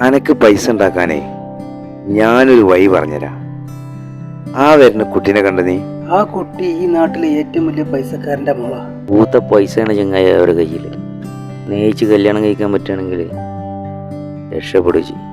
അനക്ക് പൈസ ഉണ്ടാക്കാനേ ഞാനൊരു വഴി പറഞ്ഞുതരാം. ആ വരുന്ന കുട്ടീനെ കണ്ട നീ? ആ കുട്ടി ഈ നാട്ടിലെ ഏറ്റവും വലിയ പൈസക്കാരന്റെ മോളാ. പൂത്ത പൈസയാണ് ചങ്ങായി അവരുടെ കയ്യിൽ. സ്നേഹിച്ച് കല്യാണം കഴിക്കാൻ പറ്റുകയാണെങ്കിൽ രക്ഷപ്പെടുക ചെയ്യും.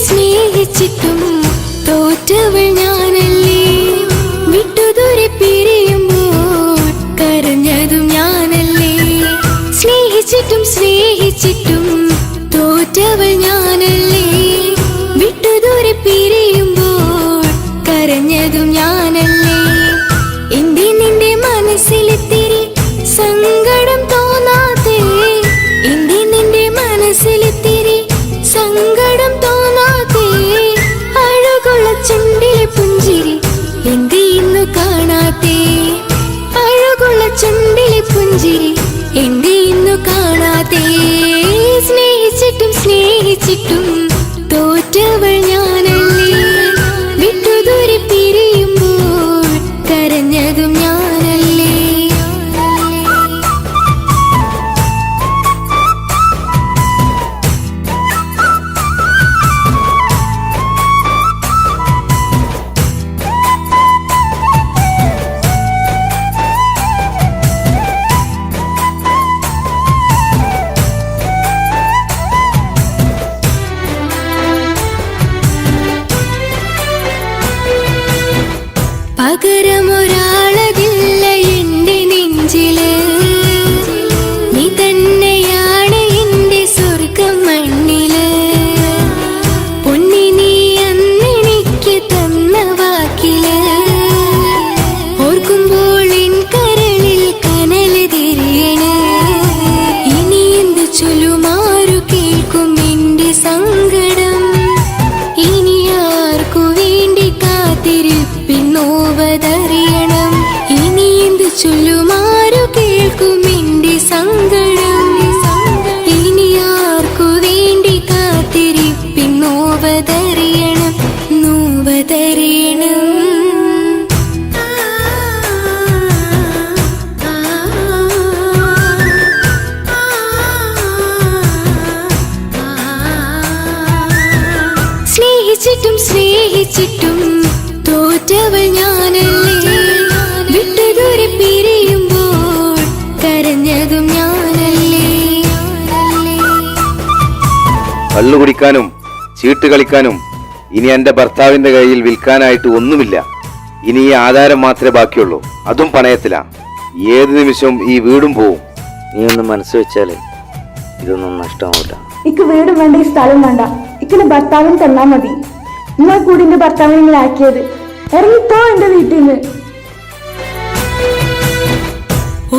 സ്നേഹിച്ചിട്ടും തോറ്റവൾ ഞാനല്ലേ, വിട്ടുദൂരെ പിരിയുമ്പോൾ കരഞ്ഞതും ഞാനല്ലേ. സ്നേഹിച്ചിട്ടും തോറ്റവൾ ഞാനല്ലേ, വിട്ടുദൂരെ പിരിയുമ്പോൾ കരഞ്ഞതും ഞാനല്ലേ. എന്റെ നിന്റെ മനസ്സിലെത്തിരി സങ്കടം തോന്നാതെ, എന്റെ നിന്റെ മനസ്സിലെത്തിരി സങ്കടം തോന്നാതെ, അഴകുള്ള ചുണ്ടിലെ പുഞ്ചിരി എന്തേ ഇന്നു കാണാതെ, അഴകുള്ള ചുണ്ടിലെ പുഞ്ചിരി എന്തേ ഇന്നു കാണാതെ. സ്നേഹിച്ചിട്ടും തോറ്റവൾ ഞാനല്ലേ, വിട്ടുദൂരെ പിരിയുമ്പോൾ കരഞ്ഞതും ഞാനല്ലേ. പകരമൊരാളതില്ല എന്റെ നെഞ്ചില്, നീ തന്നെയാണ് എന്റെ സ്വർഗം മണ്ണില്. പൊന്നി നീ അന്നെനിക്ക് തന്ന വാക്കില്, ഓർക്കുമ്പോൾ എൻ കരളിൽ കനല് തിരിയണ്. ഇനി എന്ത് ചൊല്ലുമാരു കേൾക്കും എന്റെ സങ്കടം, ഇനി ആർക്കു വേണ്ടി കാത്തിരിപ്പിന്നോവതറിയണം. ഇനി എന്ത് ചൊല്ലുമാരു കേൾക്കും എന്റെ സങ്കടം, ഇനി ആർക്കു വേണ്ടി കാത്തിരിപ്പിന്നോവതറിയണം, നോവതറിയണം. സ്നേഹിച്ചിട്ടും തോറ്റവൾ ഞാനല്ലേ, വിട്ടുദൂരെ പിരിയുമ്പോൾ കരഞ്ഞതും ഞാനല്ലേ. കള്ളു കുടിക്കാനും ചീട്ട് കളിക്കാനും ഇനി എന്റെ ഭർത്താവിന്റെ കയ്യിൽ വിൽക്കാനായിട്ട് ഒന്നുമില്ല. ഇനി ഈ ആധാരം മാത്രമേ ബാക്കിയുള്ളൂ, അതും പണയത്തിലാ. ഏത് നിമിഷവും ഈ വീടും പോവും. നീ ഒന്ന് മനസ്സ് വെച്ചാലേ ഇതൊന്നും നഷ്ടമാവില്ല. ഇക്ക് വീടും വേണ്ട, ഈ സ്ഥലം വേണ്ട, ഇക്കിന് ഭർത്താവിന് തന്നാ മതി. നിങ്ങൾ കൂടി എന്റെ ഭർത്താവിനെ ഇങ്ങനെ ആക്കിയത്. ഇറങ്ങിപ്പോ എന്റെ വീട്ടിൽ നിന്ന്.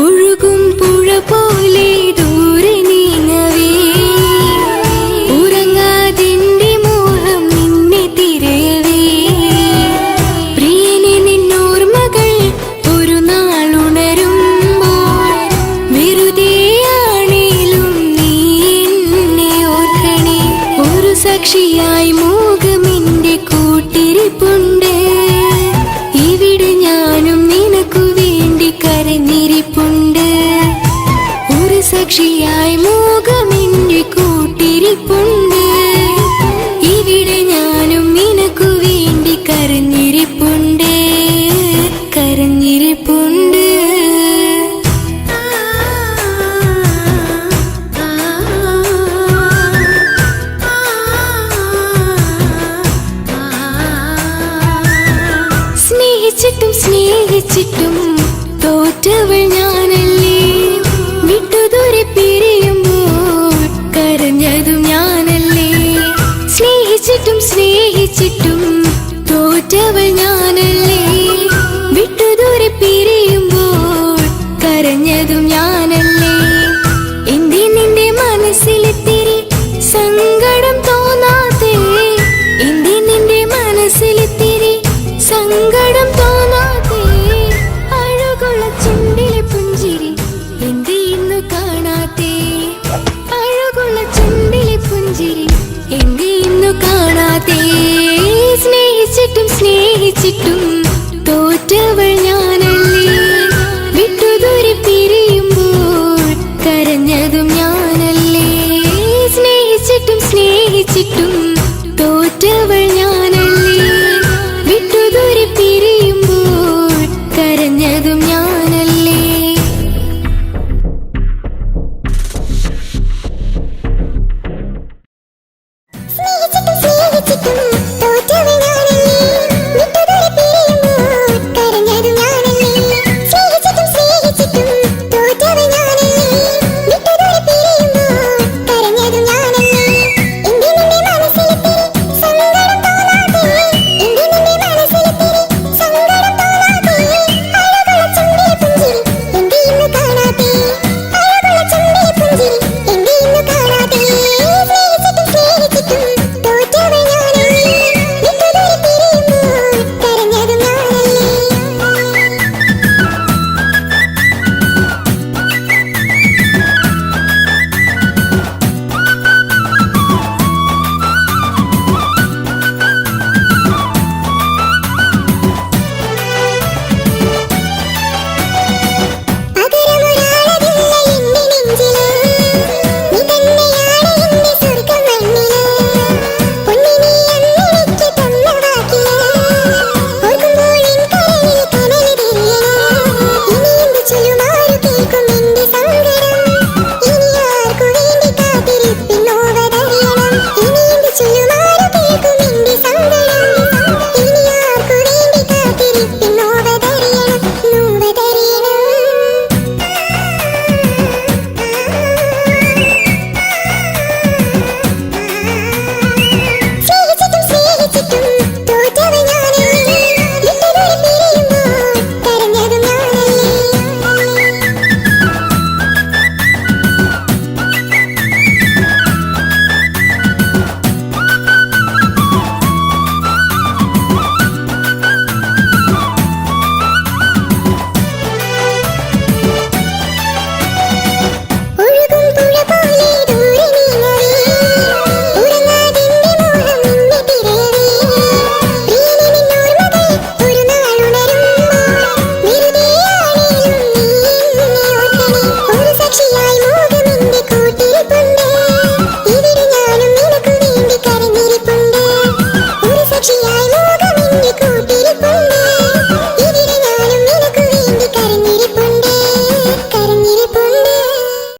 ഒഴുകും പുഴ പോലെ ദൂരെ നീങ്ങവേ, ഉറങ്ങാതിന്റെ മോഹം നിന്നെ തിരയവേ. പ്രിയനെ നിന്നോർമ്മകൾ ഒരു നാളുണരുമ്പോൾ, വെറുതെയാണേലും നീ എന്നെ ഓർക്കണേ. ഒരു സാക്ഷിയായി മോഹമെന്റെ കൂട്ടിരിപ്പുണ്ട്, ഇവിടെ ഞാനും നിനക്കു വേണ്ടി കരഞ്ഞിരിപ്പുണ്ട്. ഒരു സാക്ഷിയായി മോഹമെന്റെ കൂട്ടിരിപ്പുണ്ട്, ഇവിടെ ഞാനും നിനക്കു വേണ്ടി കരഞ്ഞിരിപ്പുണ്ട്, കരഞ്ഞിരിപ്പുണ്ട്. സ്നേഹിച്ചിട്ടും തോറ്റവൾ ഞാനല്ലേ, വിട്ടുദൂരെ പിരിയുമ്പോൾ കരഞ്ഞതും ഞാനല്ലേ. സ്നേഹിച്ചിട്ടും തോറ്റവൾ ഞാനല്ലേ, വിട്ടുദൂരെ പിരിയുമ്പോൾ കരഞ്ഞതും ഞാനല്ലേ. എന്റെ നിന്റെ മനസ്സിൽ ചീട്ടും